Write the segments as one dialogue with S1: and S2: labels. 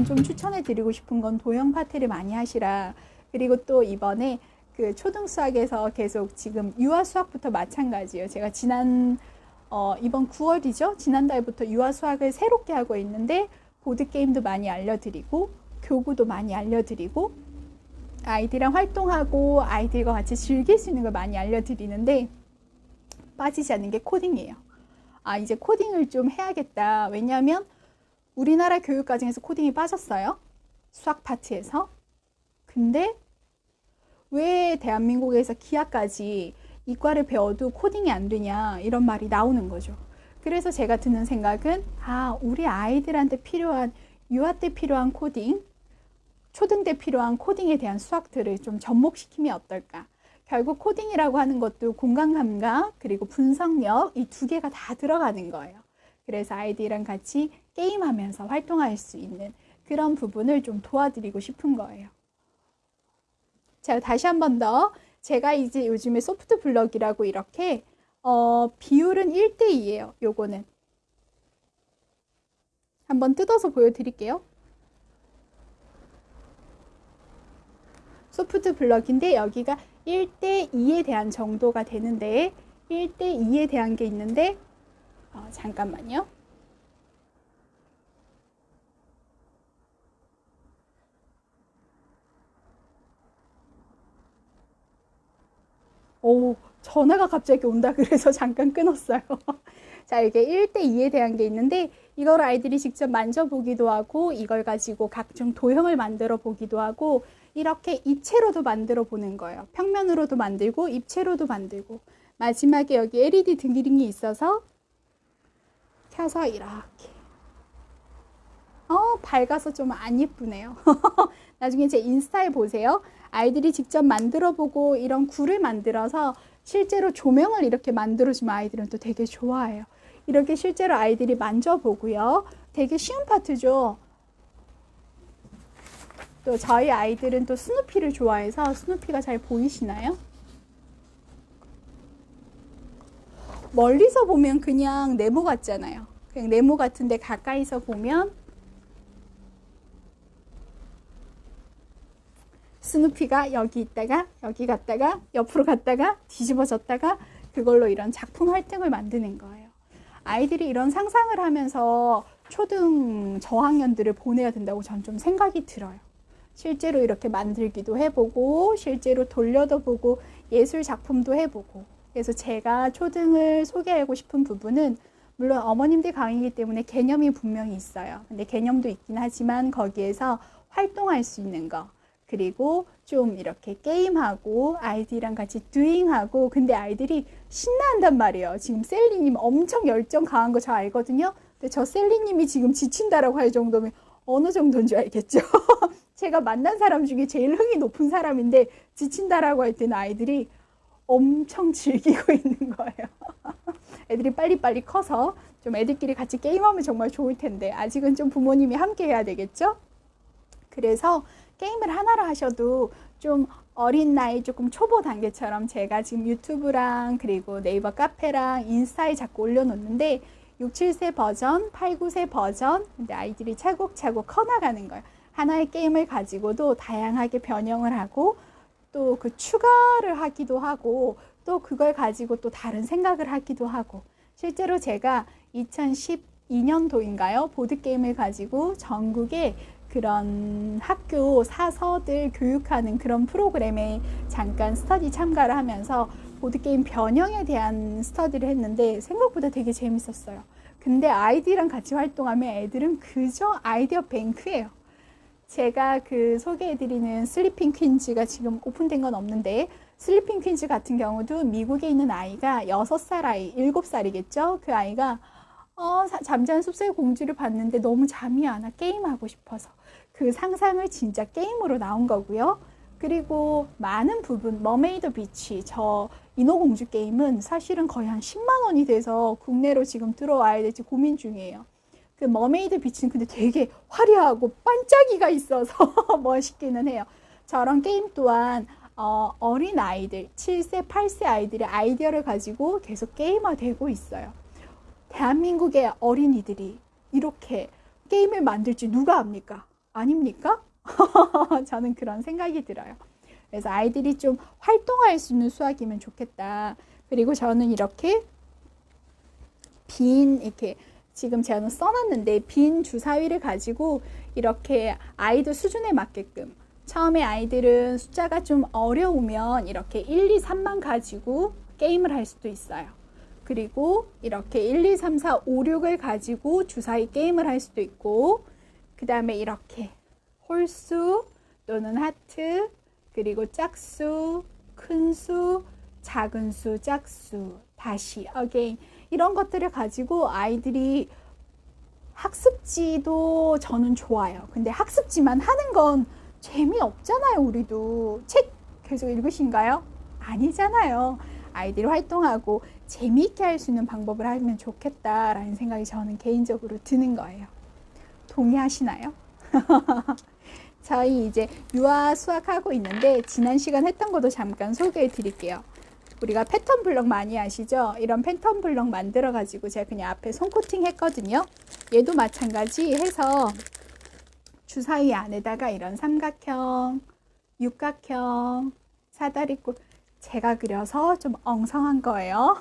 S1: 좀 추천해 드리고 싶은 건 도형 파트를 많이 하시라. 그리고 또 이번에 그 초등 수학에서 계속 지금 유아 수학부터 마찬가지예요. 제가 이번 9월이죠. 지난달부터 유아 수학을 새롭게 하고 있는데 보드게임도 많이 알려드리고 교구도 많이 알려드리고 아이들이랑 활동하고 아이들과 같이 즐길 수 있는 걸 많이 알려드리는데 빠지지 않는 게 코딩이에요. 이제 코딩을 좀 해야겠다. 왜냐하면 우리나라 교육과정에서 코딩이 빠졌어요. 수학 파트에서. 근데 왜 대한민국에서 기하까지 이과를 배워도 코딩이 안 되냐 이런 말이 나오는 거죠. 그래서 제가 드는 생각은 우리 아이들한테 필요한 유아 때 필요한 코딩, 초등 때 필요한 코딩에 대한 수학들을 좀 접목시키면 어떨까. 결국 코딩이라고 하는 것도 공간 감각 그리고 분석력 이 두 개가 다 들어가는 거예요. 그래서 아이들이랑 같이 게임하면서 활동할 수 있는 그런 부분을 좀 도와드리고 싶은 거예요. 자, 다시 한 번 더. 제가 이제 요즘에 소프트 블럭이라고 이렇게 비율은 1대2예요. 요거는 한번 뜯어서 보여드릴게요. 소프트 블럭인데 여기가 1대2에 대한 정도가 되는데 1대2에 대한 게 있는데 잠깐만요. 전화가 갑자기 온다 그래서 잠깐 끊었어요. 자, 이게 1대2에 대한 게 있는데 이걸 아이들이 직접 만져보기도 하고 이걸 가지고 각종 도형을 만들어 보기도 하고 이렇게 입체로도 만들어 보는 거예요. 평면으로도 만들고 입체로도 만들고 마지막에 여기 LED 등기링이 있어서 켜서 이렇게 밝아서 좀 안 예쁘네요. 나중에 제 인스타에 보세요. 아이들이 직접 만들어 보고 이런 굴을 만들어서 실제로 조명을 이렇게 만들어주면 아이들은 또 되게 좋아해요. 이렇게 실제로 아이들이 만져보고요. 되게 쉬운 파트죠. 또 저희 아이들은 또 스누피를 좋아해서 스누피가 잘 보이시나요? 멀리서 보면 그냥 네모 같잖아요. 그냥 네모 같은데 가까이서 보면 스누피가 여기 있다가 여기 갔다가 옆으로 갔다가 뒤집어졌다가 그걸로 이런 작품 활동을 만드는 거예요. 아이들이 이런 상상을 하면서 초등 저학년들을 보내야 된다고 전 좀 생각이 들어요. 실제로 이렇게 만들기도 해보고 실제로 돌려도 보고 예술 작품도 해보고 그래서 제가 초등을 소개하고 싶은 부분은 물론 어머님들 강의이기 때문에 개념이 분명히 있어요. 근데 개념도 있긴 하지만 거기에서 활동할 수 있는 거 그리고 좀 이렇게 게임하고 아이들이랑 같이 듀잉하고 근데 아이들이 신나한단 말이에요. 지금 셀리님 엄청 열정 강한 거 저 알거든요. 근데 저 셀리님이 지금 지친다라고 할 정도면 어느 정도인 줄 알겠죠. 제가 만난 사람 중에 제일 흥이 높은 사람인데 지친다라고 할 때는 아이들이 엄청 즐기고 있는 거예요. 애들이 빨리빨리 커서 좀 애들끼리 같이 게임하면 정말 좋을 텐데 아직은 좀 부모님이 함께 해야 되겠죠. 그래서 게임을 하나로 하셔도 좀 어린 나이 조금 초보 단계처럼 제가 지금 유튜브랑 그리고 네이버 카페랑 인스타에 자꾸 올려놓는데 6, 7세 버전, 8, 9세 버전 근데 아이들이 차곡차곡 커나가는 거예요. 하나의 게임을 가지고도 다양하게 변형을 하고 또 그 추가를 하기도 하고 또 그걸 가지고 또 다른 생각을 하기도 하고 실제로 제가 2012년도인가요? 보드게임을 가지고 전국에 그런 학교 사서들 교육하는 그런 프로그램에 잠깐 스터디 참가를 하면서 보드게임 변형에 대한 스터디를 했는데 생각보다 되게 재밌었어요. 근데 아이들이랑 같이 활동하면 애들은 그저 아이디어 뱅크예요. 제가 그 소개해드리는 슬리핑 퀸즈가 지금 오픈된 건 없는데 슬리핑 퀸즈 같은 경우도 미국에 있는 아이가 6살 아이, 7살이겠죠? 그 아이가 잠자는 숲속의 공주를 봤는데 너무 잠이 안 와. 게임하고 싶어서. 그 상상을 진짜 게임으로 나온 거고요. 그리고 많은 부분, 머메이드 비치, 저 인어공주 게임은 사실은 거의 한 10만 원이 돼서 국내로 지금 들어와야 될지 고민 중이에요. 그 머메이드 비치는 근데 되게 화려하고 반짝이가 있어서 멋있기는 해요. 저런 게임 또한 어린 아이들, 7세, 8세 아이들의 아이디어를 가지고 계속 게임화되고 있어요. 대한민국의 어린이들이 이렇게 게임을 만들지 누가 압니까? 아닙니까? 저는 그런 생각이 들어요. 그래서 아이들이 좀 활동할 수 있는 수학이면 좋겠다. 그리고 저는 이렇게 이렇게 지금 제가 써놨는데 빈 주사위를 가지고 이렇게 아이들 수준에 맞게끔 처음에 아이들은 숫자가 좀 어려우면 이렇게 1, 2, 3만 가지고 게임을 할 수도 있어요. 그리고 이렇게 1, 2, 3, 4, 5, 6을 가지고 주사위 게임을 할 수도 있고 그 다음에 이렇게 홀수 또는 하트 그리고 짝수, 큰수, 작은 수, 짝수, 다시 again 이런 것들을 가지고 아이들이 학습지도 저는 좋아요. 근데 학습지만 하는 건 재미없잖아요. 우리도 책 계속 읽으신가요? 아니잖아요. 아이들이 활동하고 재미있게 할 수 있는 방법을 하면 좋겠다라는 생각이 저는 개인적으로 드는 거예요. 동의하시나요? 저희 이제 유아 수학하고 있는데 지난 시간 했던 것도 잠깐 소개해 드릴게요. 우리가 패턴 블럭 많이 아시죠? 이런 패턴 블럭 만들어 가지고 제가 그냥 앞에 손코팅 했거든요. 얘도 마찬가지 해서 주사위 안에다가 이런 삼각형, 육각형, 사다리꼴 제가 그려서 좀 엉성한 거예요.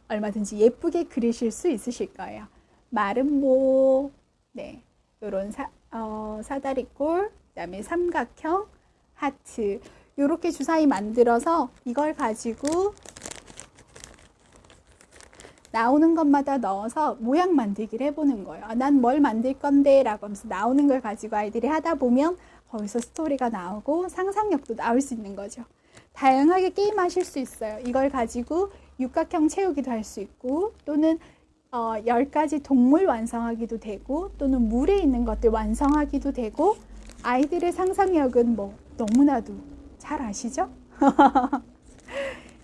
S1: 얼마든지 예쁘게 그리실 수 있으실 거예요. 마른 모, 네, 요런 사다리꼴, 그다음에 삼각형, 하트 요렇게 주사위 만들어서 이걸 가지고 나오는 것마다 넣어서 모양 만들기를 해보는 거예요. 난 뭘 만들 건데 라고 하면서 나오는 걸 가지고 아이들이 하다 보면 거기서 스토리가 나오고 상상력도 나올 수 있는 거죠. 다양하게 게임하실 수 있어요. 이걸 가지고 육각형 채우기도 할 수 있고 또는 10가지 동물 완성하기도 되고 또는 물에 있는 것들 완성하기도 되고 아이들의 상상력은 뭐 너무나도 잘 아시죠?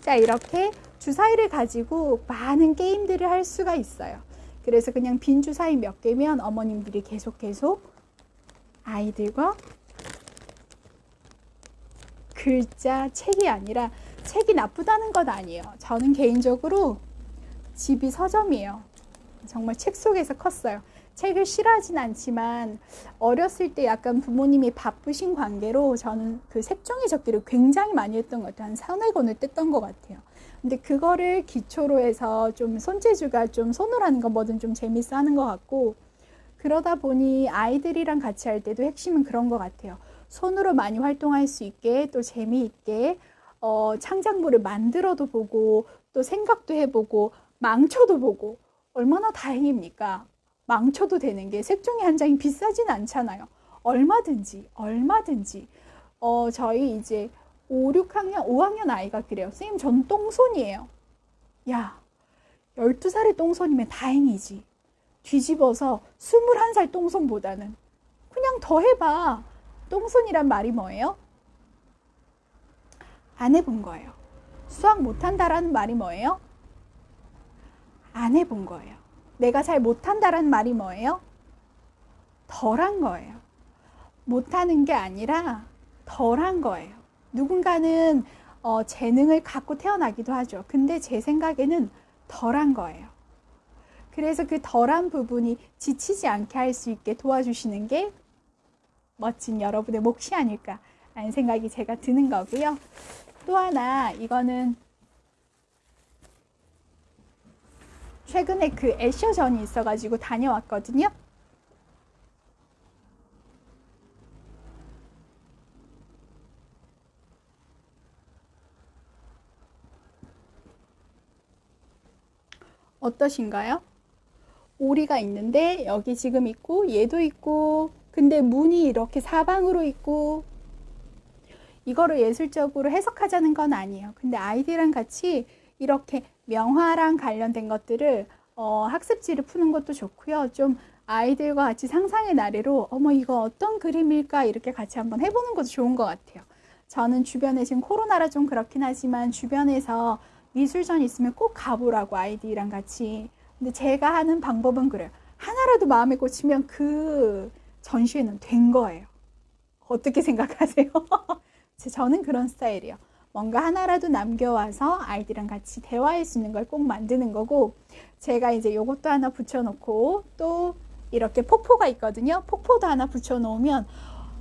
S1: 자, 이렇게 주사위를 가지고 많은 게임들을 할 수가 있어요. 그래서 그냥 빈 주사위 몇 개면 어머님들이 계속 아이들과 글자, 책이 아니라 책이 나쁘다는 건 아니에요. 저는 개인적으로 집이 서점이에요. 정말 책 속에서 컸어요. 책을 싫어하진 않지만 어렸을 때 약간 부모님이 바쁘신 관계로 저는 그 색종이 접기를 굉장히 많이 했던 것 같아요. 한 3-4권을 뗐던 것 같아요. 근데 그거를 기초로 해서 좀 손재주가 좀 손으로 하는 거 뭐든 좀 재밌어 하는 것 같고 그러다 보니 아이들이랑 같이 할 때도 핵심은 그런 것 같아요. 손으로 많이 활동할 수 있게 또 재미있게 창작물을 만들어도 보고 또 생각도 해보고 망쳐도 보고 얼마나 다행입니까? 망쳐도 되는 게 색종이 한 장이 비싸진 않잖아요. 얼마든지 저희 이제 5, 6학년, 5학년 아이가 그래요. 선생님 저는 똥손이에요. 야 12살의 똥손이면 다행이지. 뒤집어서 21살 똥손보다는 그냥 더 해봐. 똥손이란 말이 뭐예요? 안 해본 거예요. 수학 못한다라는 말이 뭐예요? 안 해본 거예요. 내가 잘 못한다라는 말이 뭐예요? 덜한 거예요. 못하는 게 아니라 덜한 거예요. 누군가는 재능을 갖고 태어나기도 하죠. 근데 제 생각에는 덜한 거예요. 그래서 그 덜한 부분이 지치지 않게 할 수 있게 도와주시는 게 멋진 여러분의 몫이 아닐까 라는 생각이 제가 드는 거고요. 또 하나 이거는 최근에 그 애셔전이 있어가지고 다녀왔거든요. 어떠신가요? 오리가 있는데 여기 지금 있고 얘도 있고 근데 문이 이렇게 사방으로 있고 이거를 예술적으로 해석하자는 건 아니에요. 근데 아이들이랑 같이 이렇게 명화랑 관련된 것들을 학습지를 푸는 것도 좋고요. 좀 아이들과 같이 상상의 나래로 어머 이거 어떤 그림일까 이렇게 같이 한번 해보는 것도 좋은 것 같아요. 저는 주변에 지금 코로나라 좀 그렇긴 하지만 주변에서 미술전 있으면 꼭 가보라고 아이들이랑 같이. 근데 제가 하는 방법은 그래요. 하나라도 마음에 꽂히면 그 전시회는 된 거예요. 어떻게 생각하세요? 저는 그런 스타일이에요. 뭔가 하나라도 남겨와서 아이들이랑 같이 대화할 수 있는 걸 꼭 만드는 거고 제가 이제 요것도 하나 붙여놓고 또 이렇게 폭포가 있거든요. 폭포도 하나 붙여놓으면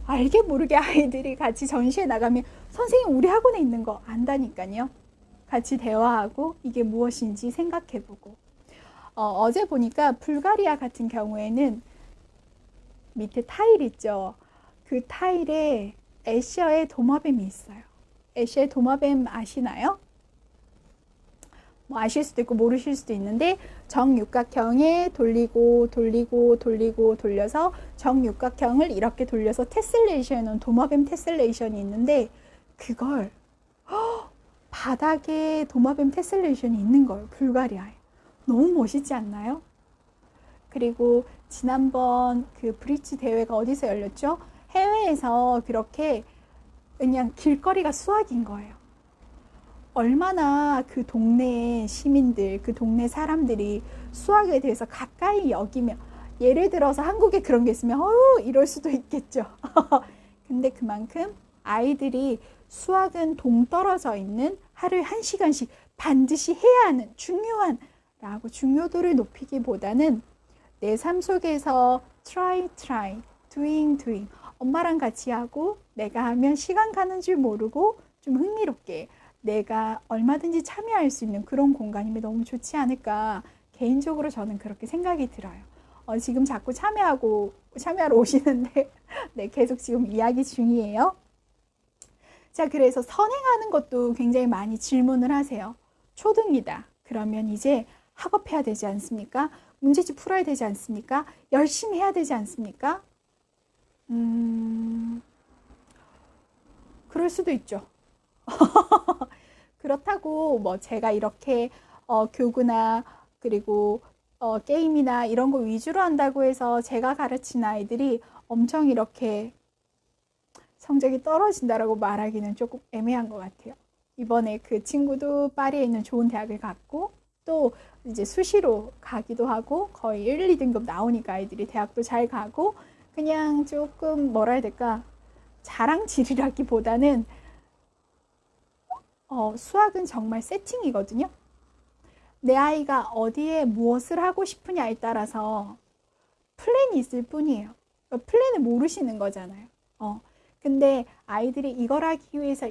S1: 알게 모르게 아이들이 같이 전시회 나가면 선생님 우리 학원에 있는 거 안다니까요. 같이 대화하고 이게 무엇인지 생각해보고. 어제 보니까 불가리아 같은 경우에는 밑에 타일 있죠. 그 타일에 애셔의 도마뱀이 있어요. 애셔의 도마뱀 아시나요? 뭐 아실 수도 있고 모르실 수도 있는데 정육각형에 돌리고 돌려서 정육각형을 이렇게 돌려서 테슬레이션해 놓은 도마뱀 테슬레이션이 있는데 그걸 바닥에 도마뱀 테슬레이션이 있는 거예요. 불가리아에. 너무 멋있지 않나요? 그리고 지난번 그 브릿지 대회가 어디서 열렸죠? 해외에서 그렇게 그냥 길거리가 수학인 거예요. 얼마나 그 동네 시민들, 그 동네 사람들이 수학에 대해서 가까이 여기면, 예를 들어서 한국에 그런 게 있으면 이럴 수도 있겠죠. 근데 그만큼 아이들이 수학은 동떨어져 있는 하루에 1시간씩 반드시 해야 하는 중요한 라고 중요도를 높이기보다는 내 삶 속에서 try, doing 엄마랑 같이 하고 내가 하면 시간 가는 줄 모르고 좀 흥미롭게 내가 얼마든지 참여할 수 있는 그런 공간이면 너무 좋지 않을까. 개인적으로 저는 그렇게 생각이 들어요. 지금 자꾸 참여하러 오시는데 네, 계속 지금 이야기 중이에요. 자, 그래서 선행하는 것도 굉장히 많이 질문을 하세요. 초등이다. 그러면 이제 학업해야 되지 않습니까? 문제집 풀어야 되지 않습니까? 열심히 해야 되지 않습니까? 그럴 수도 있죠. 그렇다고 뭐 제가 이렇게 교구나 그리고 게임이나 이런 거 위주로 한다고 해서 제가 가르친 아이들이 엄청 이렇게 성적이 떨어진다라고 말하기는 조금 애매한 것 같아요. 이번에 그 친구도 파리에 있는 좋은 대학을 갔고 또 이제 수시로 가기도 하고 거의 1, 2등급 나오니까 아이들이 대학도 잘 가고 그냥 조금 뭐라 해야 될까 자랑질이라기보다는 수학은 정말 세팅이거든요. 내 아이가 어디에 무엇을 하고 싶으냐에 따라서 플랜이 있을 뿐이에요. 그러니까 플랜을 모르시는 거잖아요. 근데 아이들이 이걸 하기 위해서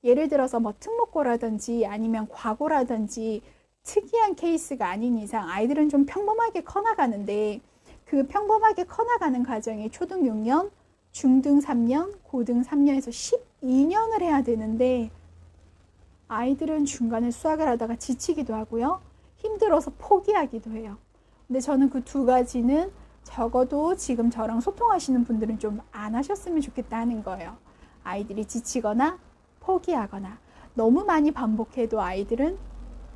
S1: 예를 들어서 뭐 특목고라든지 아니면 과고라든지 특이한 케이스가 아닌 이상 아이들은 좀 평범하게 커나가는데 그 평범하게 커나가는 과정이 초등 6년, 중등 3년, 고등 3년에서 12년을 해야 되는데 아이들은 중간에 수학을 하다가 지치기도 하고요. 힘들어서 포기하기도 해요. 근데 저는 그 두 가지는 적어도 지금 저랑 소통하시는 분들은 좀 안 하셨으면 좋겠다 하는 거예요. 아이들이 지치거나 포기하거나 너무 많이 반복해도 아이들은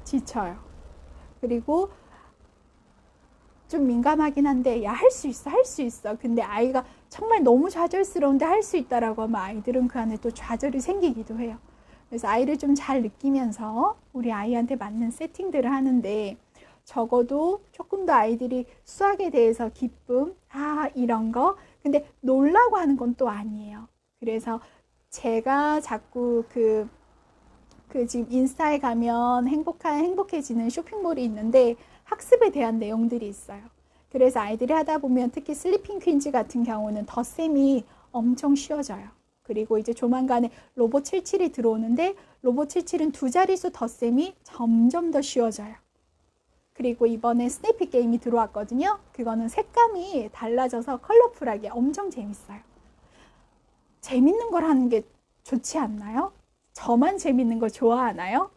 S1: 지쳐요. 그리고 좀 민감하긴 한데 야, 할 수 있어, 할 수 있어. 근데 아이가 정말 너무 좌절스러운데 할 수 있다라고 하면 아이들은 그 안에 또 좌절이 생기기도 해요. 그래서 아이를 좀 잘 느끼면서 우리 아이한테 맞는 세팅들을 하는데 적어도 조금 더 아이들이 수학에 대해서 기쁨, 이런 거. 근데 놀라고 하는 건 또 아니에요. 그래서 제가 자꾸 그 지금 인스타에 가면 행복해지는 쇼핑몰이 있는데 학습에 대한 내용들이 있어요. 그래서 아이들이 하다 보면 특히 슬리핑 퀸즈 같은 경우는 덧셈이 엄청 쉬워져요. 그리고 이제 조만간에 로봇 77이 들어오는데 로봇 77은 두 자릿수 덧셈이 점점 더 쉬워져요. 그리고 이번에 스네이피 게임이 들어왔거든요. 그거는 색감이 달라져서 컬러풀하게 엄청 재밌어요. 재밌는 걸 하는 게 좋지 않나요? 저만 재밌는 거 좋아하나요?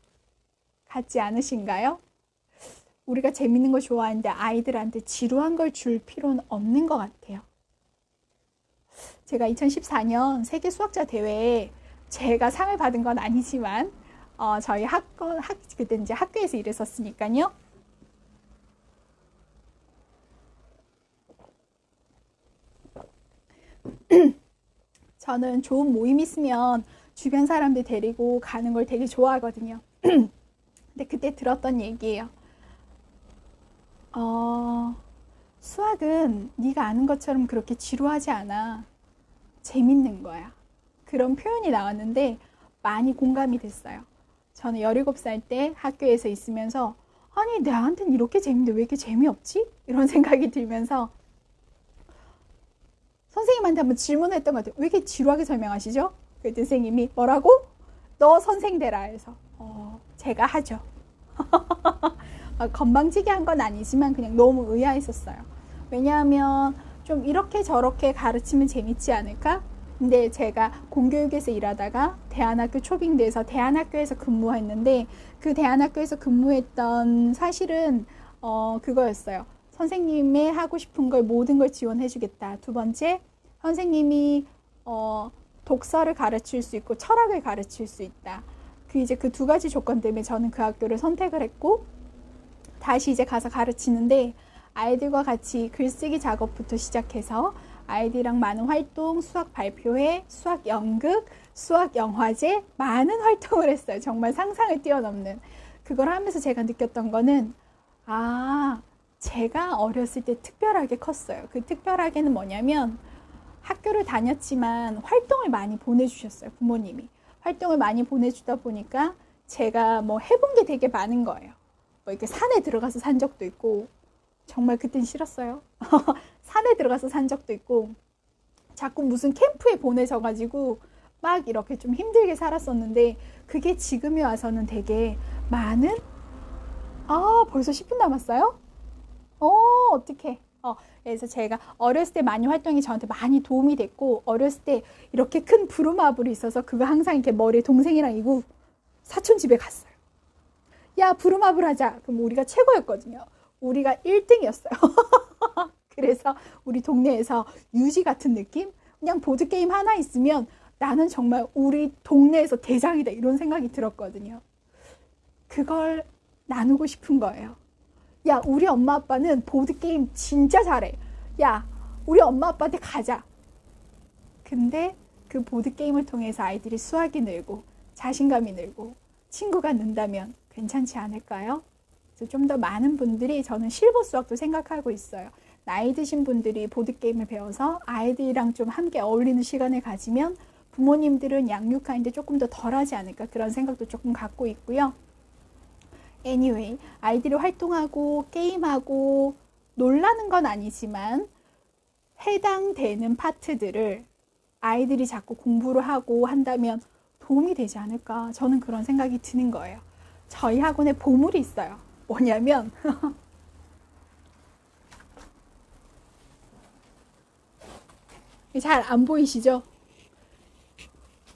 S1: 같지 않으신가요? 우리가 재밌는 거 좋아하는데 아이들한테 지루한 걸 줄 필요는 없는 것 같아요. 제가 2014년 세계 수학자 대회에 제가 상을 받은 건 아니지만 저희 그때 이제 학교에서 일했었으니까요. 저는 좋은 모임 있으면 주변 사람들 데리고 가는 걸 되게 좋아하거든요. 근데 그때 들었던 얘기예요. 수학은 네가 아는 것처럼 그렇게 지루하지 않아. 재밌는 거야. 그런 표현이 나왔는데 많이 공감이 됐어요. 저는 17살 때 학교에서 있으면서 아니 나한테는 이렇게 재밌는데 왜 이렇게 재미없지? 이런 생각이 들면서 선생님한테 한번 질문을 했던 것 같아요. 왜 이렇게 지루하게 설명하시죠? 그랬더니 선생님이 뭐라고? 너 선생 되라 해서 제가 하죠. 건방지게 한 건 아니지만 그냥 너무 의아했었어요. 왜냐하면 좀 이렇게 저렇게 가르치면 재밌지 않을까? 근데 제가 공교육에서 일하다가 대안학교 초빙돼서 대안학교에서 근무했는데 그 대안학교에서 근무했던 사실은 그거였어요. 선생님의 하고 싶은 걸 모든 걸 지원해 주겠다. 두 번째, 선생님이 독서를 가르칠 수 있고 철학을 가르칠 수 있다. 이제 그 두 가지 조건 때문에 저는 그 학교를 선택을 했고 다시 이제 가서 가르치는데 아이들과 같이 글쓰기 작업부터 시작해서 아이들이랑 많은 활동, 수학 발표회, 수학 연극, 수학 영화제 많은 활동을 했어요. 정말 상상을 뛰어넘는. 그걸 하면서 제가 느꼈던 거는 제가 어렸을 때 특별하게 컸어요. 그 특별하게는 뭐냐면 학교를 다녔지만 활동을 많이 보내주셨어요. 부모님이. 활동을 많이 보내주다 보니까 제가 뭐 해본 게 되게 많은 거예요. 뭐 이렇게 산에 들어가서 산 적도 있고 정말 그땐 싫었어요. 산에 들어가서 산 적도 있고 자꾸 무슨 캠프에 보내져가지고 막 이렇게 좀 힘들게 살았었는데 그게 지금에 와서는 되게 많은 벌써 10분 남았어요? 어떡해. 그래서 제가 어렸을 때 많이 활동이 저한테 많이 도움이 됐고 어렸을 때 이렇게 큰 부루마블이 있어서 그거 항상 이렇게 머리에 동생이랑 이고 사촌 집에 갔어요. 야 부루마블 하자. 그럼 우리가 최고였거든요. 우리가 1등이었어요. 그래서 우리 동네에서 유지 같은 느낌? 그냥 보드게임 하나 있으면 나는 정말 우리 동네에서 대장이다 이런 생각이 들었거든요. 그걸 나누고 싶은 거예요. 야 우리 엄마 아빠는 보드게임 진짜 잘해. 야 우리 엄마 아빠한테 가자. 근데 그 보드게임을 통해서 아이들이 수학이 늘고 자신감이 늘고 친구가 는다면 괜찮지 않을까요? 그래서 좀 더 많은 분들이 저는 실버 수학도 생각하고 있어요. 나이 드신 분들이 보드게임을 배워서 아이들이랑 좀 함께 어울리는 시간을 가지면 부모님들은 양육하는데 조금 더 덜하지 않을까 그런 생각도 조금 갖고 있고요. Anyway, 아이들이 활동하고 게임하고 놀라는 건 아니지만 해당되는 파트들을 아이들이 자꾸 공부를 하고 한다면 도움이 되지 않을까 저는 그런 생각이 드는 거예요. 저희 학원에 보물이 있어요. 뭐냐면 잘 안 보이시죠?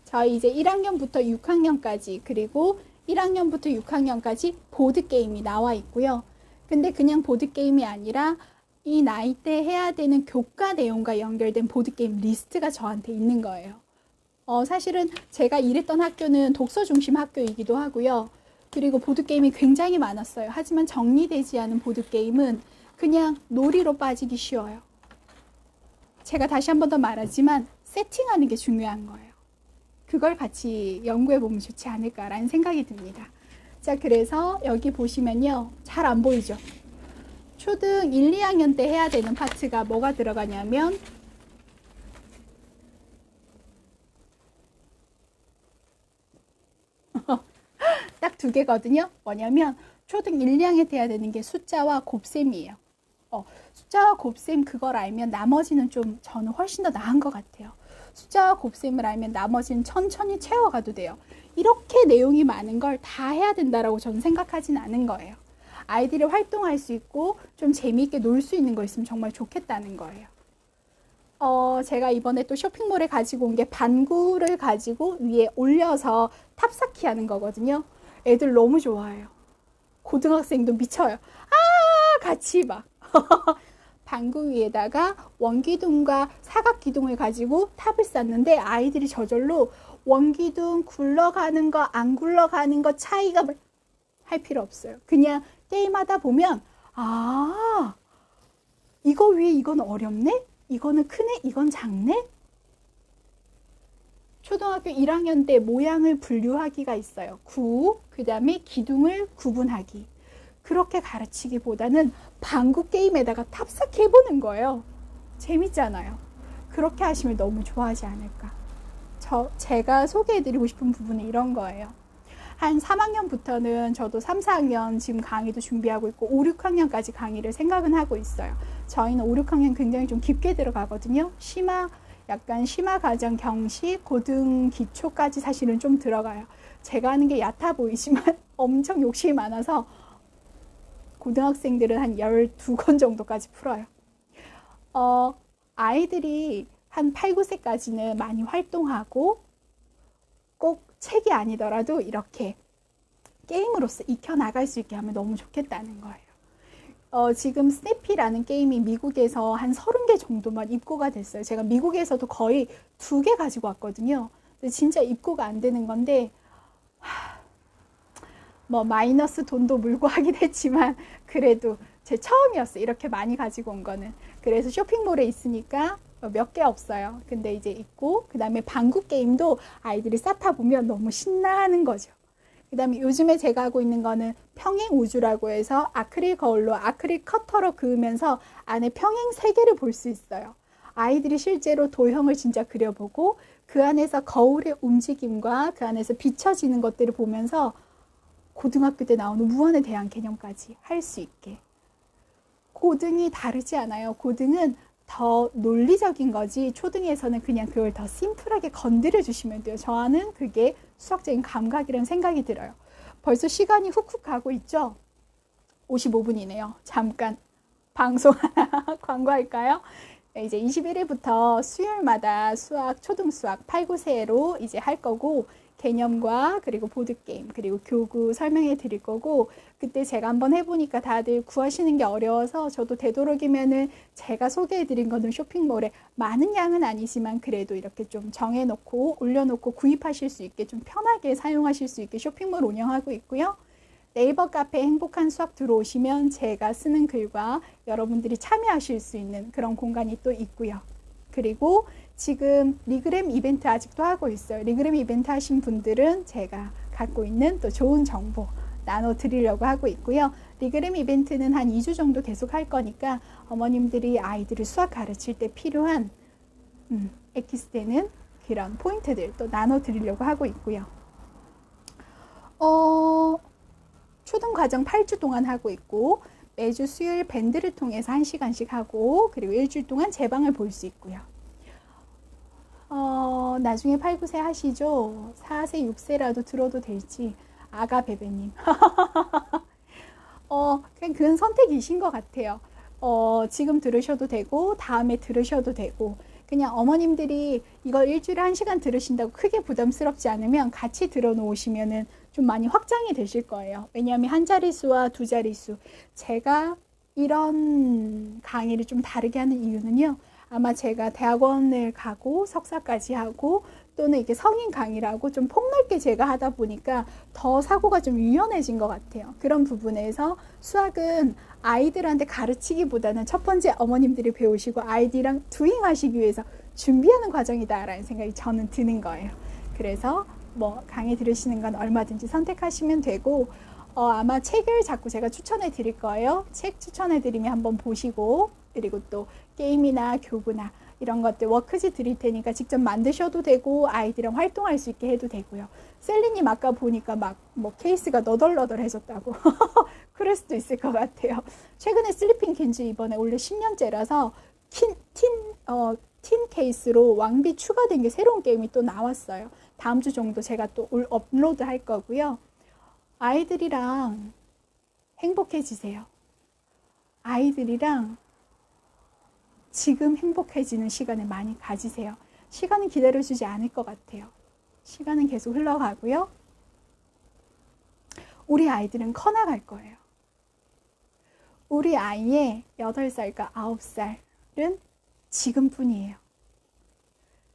S1: 저희 이제 1학년부터 6학년까지 그리고 1학년부터 6학년까지 보드게임이 나와 있고요. 근데 그냥 보드게임이 아니라 이 나이 때 해야 되는 교과 내용과 연결된 보드게임 리스트가 저한테 있는 거예요. 사실은 제가 일했던 학교는 독서 중심 학교이기도 하고요. 그리고 보드게임이 굉장히 많았어요. 하지만 정리되지 않은 보드게임은 그냥 놀이로 빠지기 쉬워요. 제가 다시 한 번 더 말하지만 세팅하는 게 중요한 거예요. 그걸 같이 연구해 보면 좋지 않을까라는 생각이 듭니다. 자, 그래서 여기 보시면요. 잘 안 보이죠? 초등 1, 2학년 때 해야 되는 파트가 뭐가 들어가냐면 딱 두 개거든요. 뭐냐면 초등 1, 2학년 때 해야 되는 게 숫자와 곱셈이에요. 숫자와 곱셈 그걸 알면 나머지는 좀 저는 훨씬 더 나은 것 같아요. 숫자와 곱셈을 알면 나머지는 천천히 채워가도 돼요. 이렇게 내용이 많은 걸 다 해야 된다라고 저는 생각하진 않은 거예요. 아이들이 활동할 수 있고 좀 재미있게 놀 수 있는 거 있으면 정말 좋겠다는 거예요. 제가 이번에 또 쇼핑몰에 가지고 온 게 반구를 가지고 위에 올려서 탑쌓기 하는 거거든요. 애들 너무 좋아해요. 고등학생도 미쳐요. 같이 막 방구 위에다가 원기둥과 사각기둥을 가지고 탑을 쌓는데 아이들이 저절로 원기둥 굴러가는 거 안 굴러가는 거 차이가 할 필요 없어요. 그냥 게임하다 보면 이거 위에 이건 어렵네? 이거는 크네? 이건 작네? 초등학교 1학년 때 모양을 분류하기가 있어요. 그 다음에 기둥을 구분하기. 그렇게 가르치기보다는 방구 게임에다가 탑쌓기 해보는 거예요. 재밌잖아요. 그렇게 하시면 너무 좋아하지 않을까. 제가 소개해드리고 싶은 부분은 이런 거예요. 한 3학년부터는 저도 3, 4학년 지금 강의도 준비하고 있고 5, 6학년까지 강의를 생각은 하고 있어요. 저희는 5, 6학년 굉장히 좀 깊게 들어가거든요. 약간 심화 과정 경시, 고등 기초까지 사실은 좀 들어가요. 제가 하는 게 얕아 보이지만 엄청 욕심이 많아서 고등학생들은 한 12권 정도까지 풀어요. 아이들이 한 8, 9세까지는 많이 활동하고 꼭 책이 아니더라도 이렇게 게임으로서 익혀나갈 수 있게 하면 너무 좋겠다는 거예요. 지금 스냅피라는 게임이 미국에서 한 30개 정도만 입고가 됐어요. 제가 미국에서도 거의 2개 가지고 왔거든요. 근데 진짜 입고가 안 되는 건데 뭐 마이너스 돈도 물고 하긴 했지만 그래도 제 처음이었어요. 이렇게 많이 가지고 온 거는. 그래서 쇼핑몰에 있으니까 몇 개 없어요. 근데 이제 있고 그 다음에 방구 게임도 아이들이 쌓다 보면 너무 신나하는 거죠. 그 다음에 요즘에 제가 하고 있는 거는 평행 우주라고 해서 아크릴 거울로 아크릴 커터로 그으면서 안에 평행 세계를 볼 수 있어요. 아이들이 실제로 도형을 진짜 그려보고 그 안에서 거울의 움직임과 그 안에서 비춰지는 것들을 보면서 고등학교 때 나오는 무한에 대한 개념까지 할 수 있게. 고등이 다르지 않아요. 고등은 더 논리적인 거지 초등에서는 그냥 그걸 더 심플하게 건드려 주시면 돼요. 저는 그게 수학적인 감각이라는 생각이 들어요. 벌써 시간이 훅훅 가고 있죠? 55분이네요. 잠깐 방송 하나 광고할까요? 이제 21일부터 수요일마다 수학, 초등수학 8, 9세로 이제 할 거고 개념과 그리고 보드게임 그리고 교구 설명해 드릴 거고 그때 제가 한번 해보니까 다들 구하시는 게 어려워서 저도 되도록이면은 제가 소개해 드린 거는 쇼핑몰에 많은 양은 아니지만 그래도 이렇게 좀 정해놓고 올려놓고 구입하실 수 있게 좀 편하게 사용하실 수 있게 쇼핑몰 운영하고 있고요. 네이버 카페 행복한 수학 들어오시면 제가 쓰는 글과 여러분들이 참여하실 수 있는 그런 공간이 또 있고요. 그리고 지금 리그램 이벤트 아직도 하고 있어요. 리그램 이벤트 하신 분들은 제가 갖고 있는 또 좋은 정보 나눠드리려고 하고 있고요. 리그램 이벤트는 한 2주 정도 계속 할 거니까 어머님들이 아이들을 수학 가르칠 때 필요한 엑기스되는 그런 포인트들 또 나눠드리려고 하고 있고요. 초등과정 8주 동안 하고 있고 매주 수요일 밴드를 통해서 1시간씩 하고 그리고 일주일 동안 제 방을 볼 수 있고요. 나중에 8, 9세 하시죠? 4세, 6세라도 들어도 될지 아가 베베님 그냥 그건 선택이신 것 같아요. 지금 들으셔도 되고 다음에 들으셔도 되고 그냥 어머님들이 이걸 일주일에 1시간 들으신다고 크게 부담스럽지 않으면 같이 들어놓으시면은 좀 많이 확장이 되실 거예요. 왜냐하면 한 자릿수와 두 자릿수 제가 이런 강의를 좀 다르게 하는 이유는요. 아마 제가 대학원을 가고 석사까지 하고 또는 이게 성인 강의라고 좀 폭넓게 제가 하다 보니까 더 사고가 좀 유연해진 것 같아요. 그런 부분에서 수학은 아이들한테 가르치기보다는 첫 번째 어머님들이 배우시고 아이들이랑 두잉하시기 위해서 준비하는 과정이다라는 생각이 저는 드는 거예요. 그래서 뭐 강의 들으시는 건 얼마든지 선택하시면 되고 아마 책을 자꾸 제가 추천해 드릴 거예요. 책 추천해 드리면 한번 보시고 그리고 또 게임이나 교구나 이런 것들 워크지 드릴 테니까 직접 만드셔도 되고 아이들이랑 활동할 수 있게 해도 되고요. 셀리님 아까 보니까 막 뭐 케이스가 너덜너덜해졌다고 그럴 수도 있을 것 같아요. 최근에 슬리핑 킨즈 이번에 원래 10년째라서 틴 케이스로 왕비 추가된 게 새로운 게임이 또 나왔어요. 다음 주 정도 제가 또 업로드 할 거고요. 아이들이랑 행복해지세요. 아이들이랑 지금 행복해지는 시간을 많이 가지세요. 시간은 기다려주지 않을 것 같아요. 시간은 계속 흘러가고요. 우리 아이들은 커나갈 거예요. 우리 아이의 8살과 9살은 지금뿐이에요.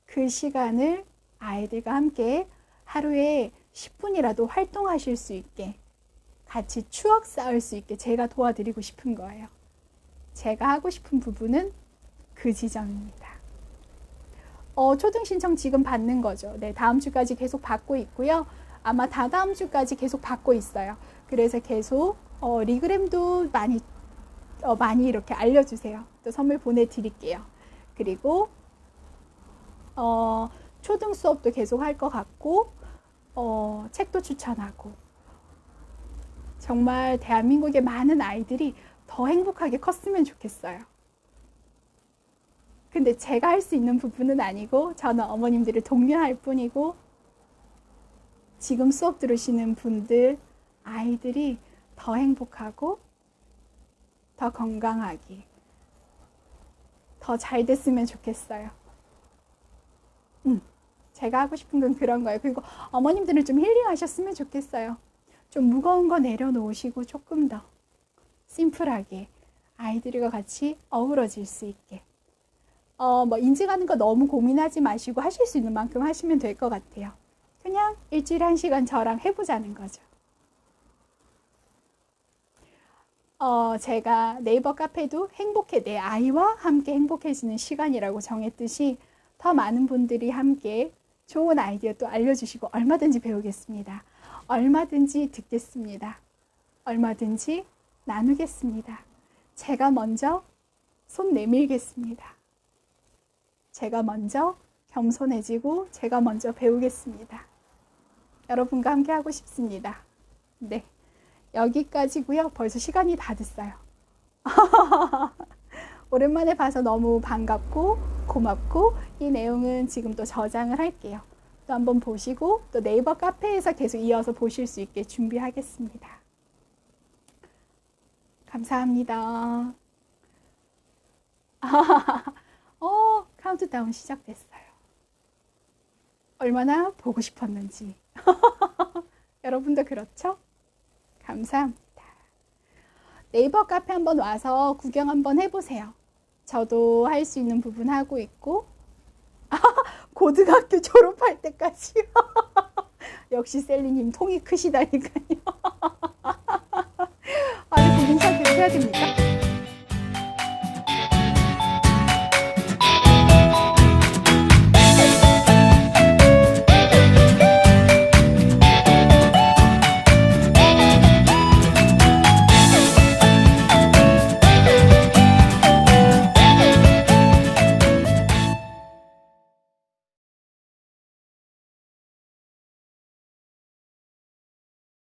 S1: 그 시간을 아이들과 함께 하루에 10분이라도 활동하실 수 있게 같이 추억 쌓을 수 있게 제가 도와드리고 싶은 거예요. 제가 하고 싶은 부분은 그 지점입니다. 초등 신청 지금 받는 거죠. 네, 다음 주까지 계속 받고 있고요. 아마 다다음 주까지 계속 받고 있어요. 그래서 계속 리그램도 많이 이렇게 알려주세요. 또 선물 보내드릴게요. 그리고 초등 수업도 계속 할 것 같고 책도 추천하고 정말 대한민국의 많은 아이들이 더 행복하게 컸으면 좋겠어요. 근데 제가 할 수 있는 부분은 아니고 저는 어머님들을 독려할 뿐이고 지금 수업 들으시는 분들 아이들이 더 행복하고 더 건강하게 더 잘 됐으면 좋겠어요. 제가 하고 싶은 건 그런 거예요. 그리고 어머님들은 좀 힐링하셨으면 좋겠어요. 좀 무거운 거 내려놓으시고 조금 더 심플하게 아이들과 같이 어우러질 수 있게 뭐 인증하는 거 너무 고민하지 마시고 하실 수 있는 만큼 하시면 될 것 같아요. 그냥 일주일에 1시간 저랑 해보자는 거죠. 제가 네이버 카페도 행복해 내 아이와 함께 행복해지는 시간이라고 정했듯이 더 많은 분들이 함께 좋은 아이디어 또 알려주시고 얼마든지 배우겠습니다. 얼마든지 듣겠습니다. 얼마든지 나누겠습니다. 제가 먼저 손 내밀겠습니다. 제가 먼저 겸손해지고 제가 먼저 배우겠습니다. 여러분과 함께 하고 싶습니다. 네, 여기까지고요. 벌써 시간이 다 됐어요. 오랜만에 봐서 너무 반갑고 고맙고 이 내용은 지금 또 저장을 할게요. 또 한번 보시고 또 네이버 카페에서 계속 이어서 보실 수 있게 준비하겠습니다. 감사합니다. 카운트다운 시작됐어요. 얼마나 보고 싶었는지. 여러분도 그렇죠? 감사합니다. 네이버 카페 한번 와서 구경 한번 해보세요. 저도 할 수 있는 부분 하고 있고 고등학교 졸업할 때까지 역시 셀리님 통이 크시다니까요. 아니, 공사 계속 해야 됩니까?